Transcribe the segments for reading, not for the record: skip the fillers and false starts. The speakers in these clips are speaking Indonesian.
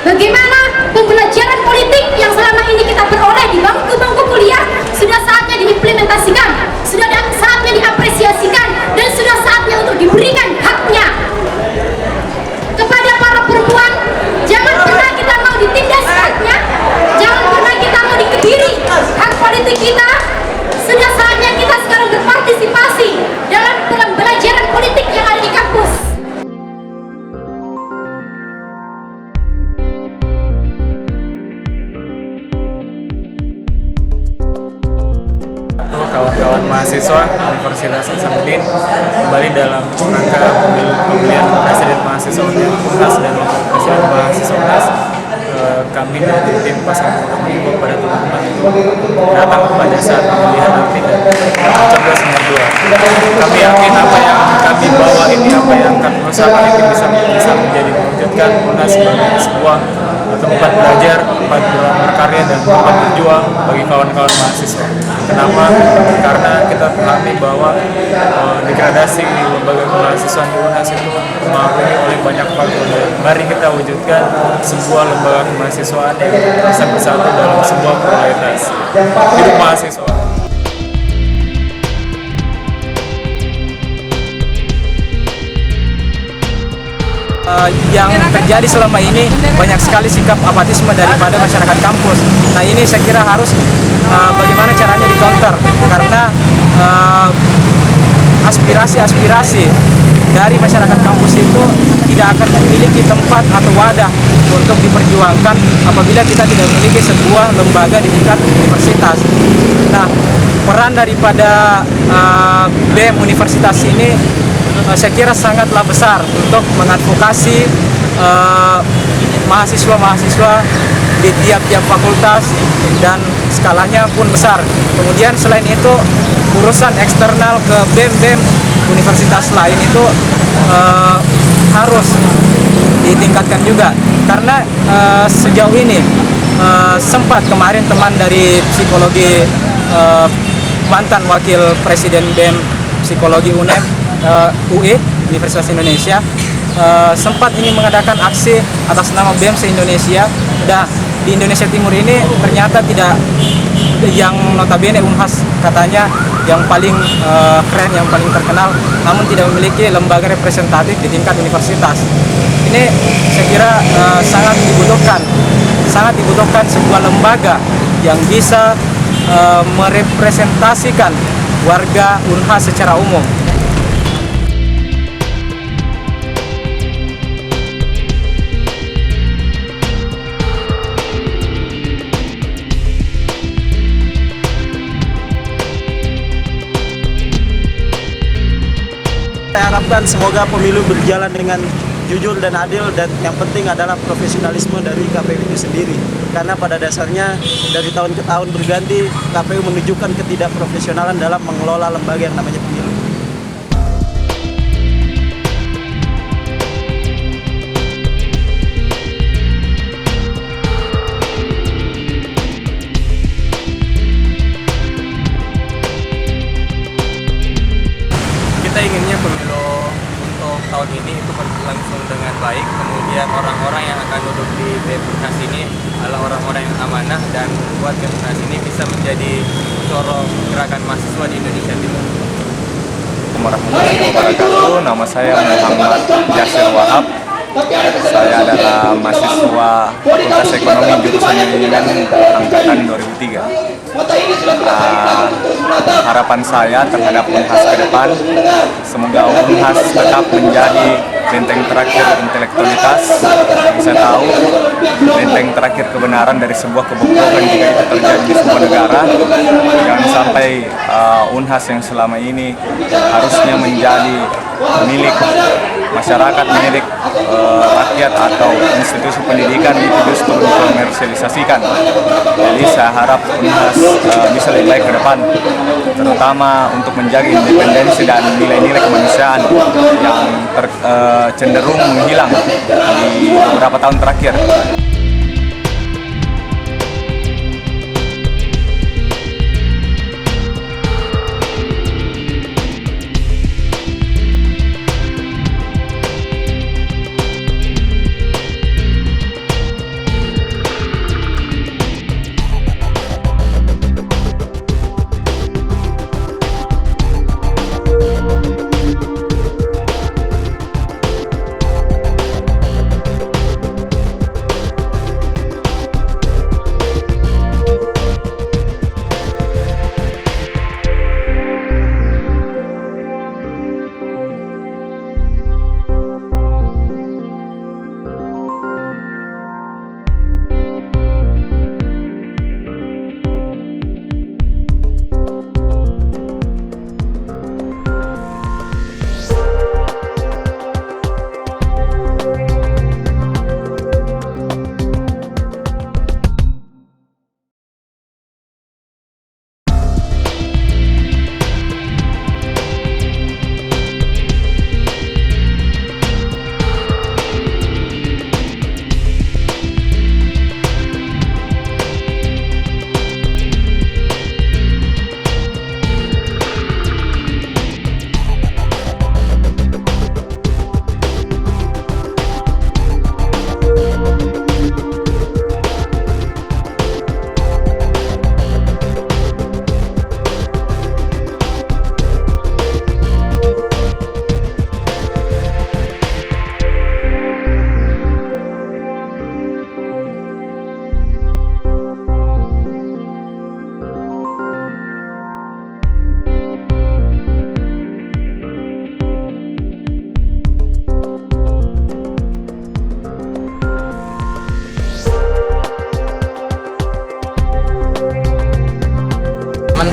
Bagaimana pembelajaran politik yang selama ini kita peroleh di bangku-bangku kuliah sudah saatnya diimplementasikan, sudah saatnya diapresiasikan, dan sudah saatnya untuk diberikan haknya. Kepada para perempuan, jangan pernah kita mau ditindas haknya, jangan pernah kita mau dikebiri hak politik kita. Sudah saatnya kita sekarang berpartisipasi dalam pembelajaran politik yang ada di kampus. Kawan-kawan mahasiswa Universitas Hasanuddin kembali dalam rangka pemilihan presiden mahasiswa UNAS dan wakil presiden mahasiswa UNAS. Kami dari tim pasangan mengimbau pada teman-teman itu datang pada saat pemilihan nanti dan mencoblos nomor 2. Kami yakin apa yang kami bawa ini, apa yang kami usahakan ini bisa menjadi mewujudkan UNAS sebagai sebuah tempat belajar, tempat berkarya, dan tempat berjuang bagi kawan-kawan mahasiswa. Kenapa? Karena kita pahami bahwa degradasi lembaga kemahasiswaan di UNAS itu dipengaruhi oleh banyak faktor. Mari kita wujudkan sebuah lembaga kemahasiswaan yang bisa bersatu dalam sebuah pluralitas. Hidup mahasiswa. Yang terjadi selama ini banyak sekali sikap apatisme daripada masyarakat kampus. Nah, ini saya kira harus bagaimana caranya di-counter, karena aspirasi-aspirasi dari masyarakat kampus itu tidak akan memiliki tempat atau wadah untuk diperjuangkan apabila kita tidak memiliki sebuah lembaga di tingkat universitas. Nah, peran daripada BEM universitas ini saya kira sangatlah besar untuk mengadvokasi mahasiswa-mahasiswa di tiap-tiap fakultas, dan skalanya pun besar. Kemudian selain itu, urusan eksternal ke BEM-BEM universitas lain itu harus ditingkatkan juga, karena sejauh ini sempat kemarin teman dari psikologi mantan wakil presiden BEM psikologi UNEM UI Universitas Indonesia sempat ini mengadakan aksi atas nama BEM se-Indonesia. Dan di Indonesia Timur ini ternyata tidak, yang notabene Unhas katanya yang paling keren, yang paling terkenal, namun tidak memiliki lembaga representatif di tingkat universitas. Ini saya kira sangat dibutuhkan sebuah lembaga yang bisa merepresentasikan warga Unhas secara umum. Saya harapkan semoga pemilu berjalan dengan jujur dan adil, dan yang penting adalah profesionalisme dari KPU itu sendiri. Karena pada dasarnya dari tahun ke tahun berganti, KPU menunjukkan ketidakprofesionalan dalam mengelola lembaga yang namanya pemilu. Kita inginnya pemilu untuk tahun ini itu berlangsung dengan baik. Kemudian orang-orang yang akan duduk di BEM-Unhas ini adalah orang-orang yang amanah dan membuat BEM-Unhas ini bisa menjadi corong gerakan mahasiswa di Indonesia Timur. Assalamualaikum warahmatullahi wabarakatuh. Nama saya Muhammad Yasir Wahab. Saya adalah mahasiswa Fakultas Ekonomi jurusan Manajemen angkatan 2003. Harapan saya terhadap Unhas ke depan, semoga Unhas tetap menjadi benteng terakhir intelektualitas. Yang saya tahu, benteng terakhir kebenaran dari sebuah kebobrokan jika itu terjadi di sebuah negara. Jangan sampai Unhas yang selama ini harusnya menjadi milik masyarakat, milik rakyat atau institusi pendidikan itu justru dikomersialisasikan. Jadi saya harap Unhas bisa lebih baik ke depan, terutama untuk menjaga independensi dan nilai-nilai kemanusiaan yang cenderung menghilang di beberapa tahun terakhir.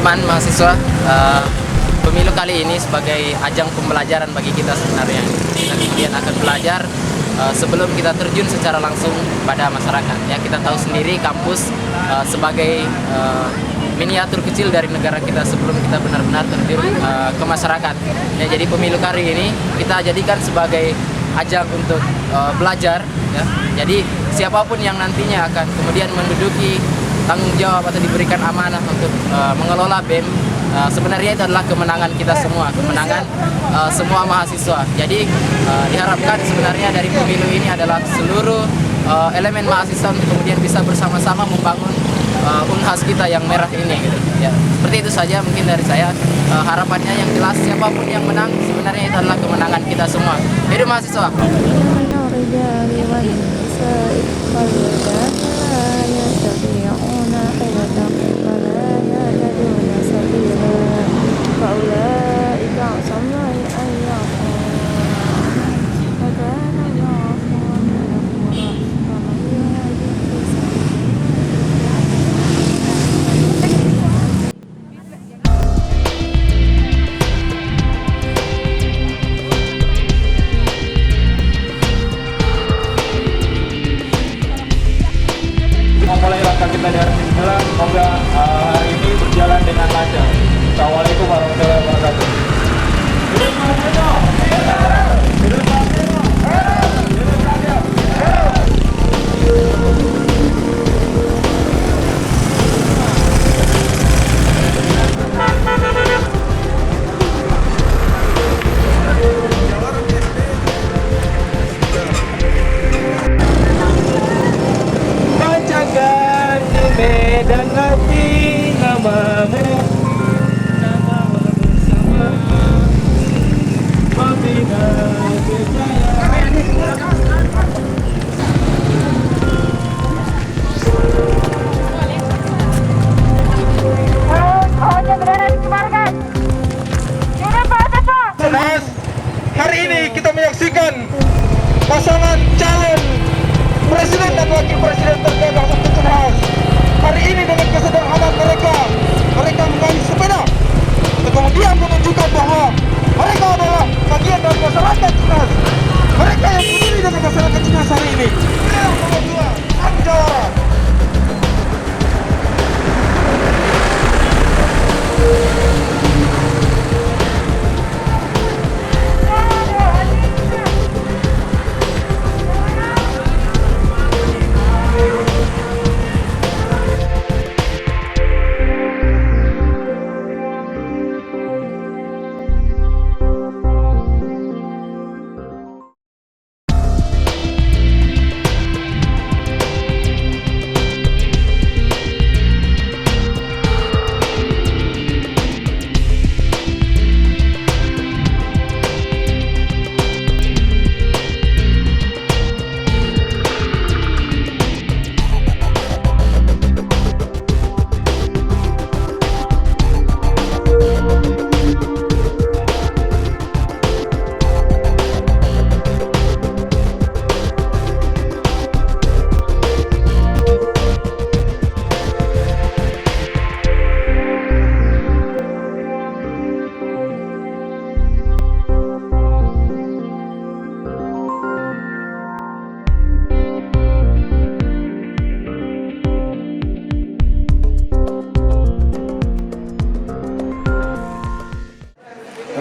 teman-teman mahasiswa, pemilu kali ini sebagai ajang pembelajaran bagi kita sebenarnya. Kita kemudian akan belajar sebelum kita terjun secara langsung pada masyarakat. Ya, kita tahu sendiri kampus sebagai miniatur kecil dari negara kita sebelum kita benar-benar terjun ke masyarakat. Ya, jadi pemilu kali ini kita jadikan sebagai ajang untuk belajar. Ya. Jadi siapapun yang nantinya akan kemudian menduduki tanggung jawab atau diberikan amanah untuk mengelola BEM, sebenarnya itu adalah kemenangan kita semua, kemenangan semua mahasiswa. Jadi diharapkan sebenarnya dari pemilu ini adalah seluruh elemen mahasiswa untuk kemudian bisa bersama-sama membangun Unhas kita yang merah ini gitu. Ya, seperti itu saja mungkin dari saya. Harapannya yang jelas siapapun yang menang sebenarnya itu adalah kemenangan kita semua. Hidup mahasiswa. Memulai langkah kita dari Bismillah, semoga hari ini berjalan dengan lancar. Assalamualaikum warahmatullahi wabarakatuh. Bacakan di medan hati namamu, nama bersama membina Unhas, hari ini kita menyaksikan pasangan calon presiden dan wakil presiden terpilih bangsa Unhas. Hari ini dengan kesederhanaan mereka mengayuh sepeda untuk kemudian menunjukkan bahwa mereka adalah bagian dari masyarakat Unhas. Mereka yang peduli dengan masyarakat Unhas hari ini. Yang nomor 2, Abu Jawara.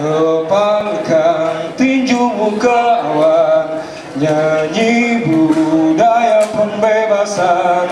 Lepaskan tinjumu kawan, nyanyi budaya pembebasan.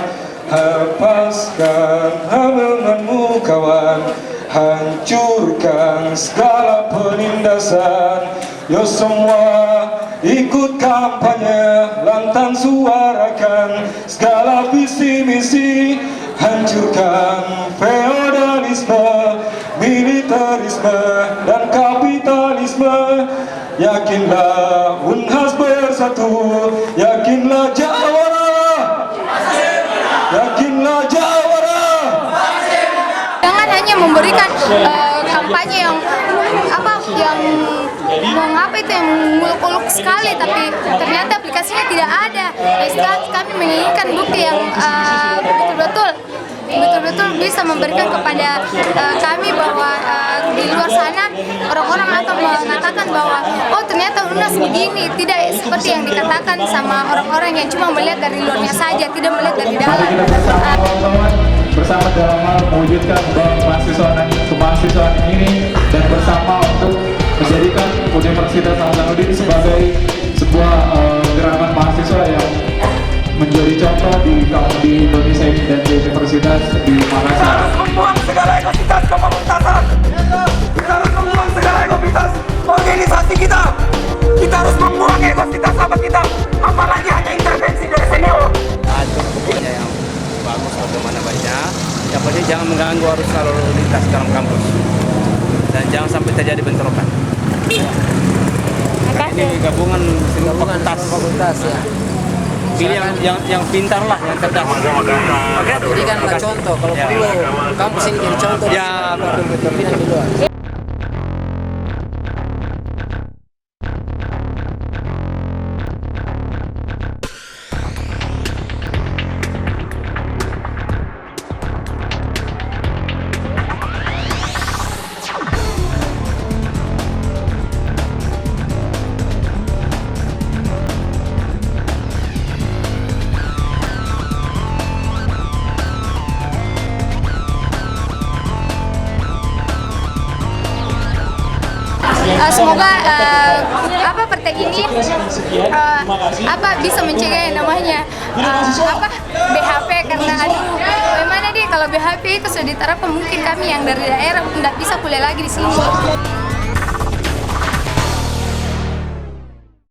Hempaskan halanganmu kawan, hancurkan segala penindasan. Yo semua ikut kampanye, lantang suarakan segala visi misi. Hancurkan feodalisme, militerisme dan kapitalisme. Yakinlah Unhas bersatu, yakinlah Jawara, yakinlah Jawara. Jangan hanya memberikan kampanye yang mengapa itu yang muluk-muluk sekali, tapi ternyata aplikasinya tidak ada. Kami menginginkan bukti yang betul-betul betul-betul bisa memberikan kepada kami bahwa di luar sana orang-orang akan mengatakan bahwa oh ternyata UNAS begini, tidak seperti yang dikatakan sama orang-orang yang cuma melihat dari luarnya saja, tidak melihat dari dalam. Bersama dalam hal mewujudkan kemahasiswaan ini dan bersama untuk menjadikan Universitas Hasanuddin sebagai sebuah gerakan mahasiswa yang menjadi contoh di Indonesia ini dan di universitas di Makassar. Kita harus membuang segala egoitas kepemutasan. Kita harus membuang segala egoitas organisasi kita. Kita harus membuang egoitas sahabat kita. Apalagi hanya intervensi dari senior. Atur pokoknya yang bagus bagaimana baiknya. Yang penting jangan mengganggu arus lalu lintas dalam kampus dan jangan sampai terjadi bentrokan. Ini gabungan fakultas ya. Pilih yang pintar lah, yang cerdas. Oke, jadikanlah contoh. Kalau perlu kampus ini jadi contoh. Ya, betul. Semoga partai ini bisa mencegah yang namanya BHP, karena bagaimana kalau BHP itu sudah diterapkan mungkin kami yang dari daerah tidak bisa kuliah lagi di sini.